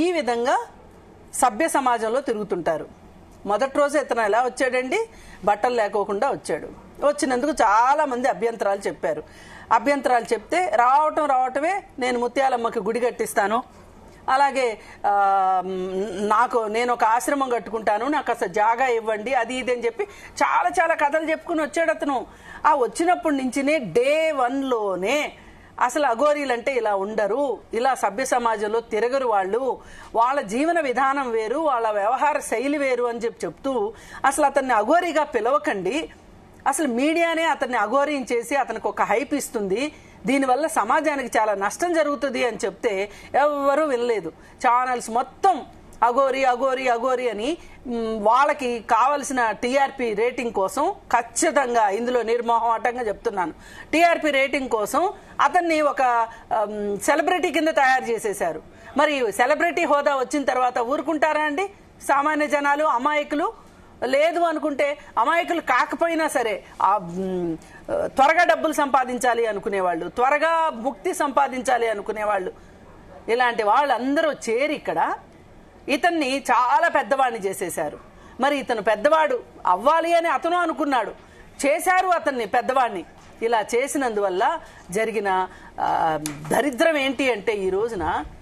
ఈ విధంగా సభ్య సమాజంలో తిరుగుతుంటారు. మొదటి రోజు ఇతను ఎలా వచ్చాడండి? బట్టలు లేకోకుండా వచ్చాడు. వచ్చినందుకు చాలా మంది అభ్యంతరాలు చెప్పారు. అభ్యంతరాలు చెప్తే రావటమే నేను ముత్యాలమ్మకి గుడి కట్టిస్తాను, అలాగే నేను ఒక ఆశ్రమం కట్టుకుంటాను, నాకు అసలు జాగా ఇవ్వండి, అది ఇది అని చెప్పి చాలా చాలా కథలు చెప్పుకుని వచ్చాడు అతను. ఆ వచ్చినప్పటి నుంచినే డే 1లోనే అసలు అఘోరీలంటే ఇలా ఉండరు, ఇలా సభ్య సమాజంలో తిరగరు, వాళ్ళ జీవన విధానం వేరు, వాళ్ళ వ్యవహార శైలి వేరు అని చెప్తూ అసలు అతన్ని అఘోరీగా పిలవకండి, అసలు మీడియానే అతన్ని అఘోరీని చేసి అతనికి ఒక హైప్ ఇస్తుంది, దీనివల్ల సమాజానికి చాలా నష్టం జరుగుతుంది అని చెప్తే ఎవ్వరూ వినలేదు. ఛానల్స్ మొత్తం అఘోరీ అఘోరీ అఘోరీ అని వాళ్ళకి కావలసిన టీఆర్పీ రేటింగ్ కోసం, ఖచ్చితంగా ఇందులో నిర్మోహమాటంగా చెప్తున్నాను, టీఆర్పీ రేటింగ్ కోసం అతన్ని ఒక సెలబ్రిటీ కింద తయారు చేసేశారు. మరి సెలబ్రిటీ హోదా వచ్చిన తర్వాత ఊరుకుంటారా అండి సామాన్య జనాలు, అమాయకులు? లేదు అనుకుంటే అమాయకులు కాకపోయినా సరే త్వరగా డబ్బులు సంపాదించాలి అనుకునేవాళ్ళు, త్వరగా ముక్తి సంపాదించాలి అనుకునేవాళ్ళు, ఇలాంటి వాళ్ళందరూ చేరి ఇక్కడ ఇతన్ని చాలా పెద్దవాడిని చేసేశారు. మరి ఇతను పెద్దవాడు అవ్వాలి అని అతను అనుకున్నాడు, చేశారు అతన్ని పెద్దవాడిని. ఇలా చేసినందువల్ల జరిగిన దరిద్రం ఏంటి అంటే ఈ రోజున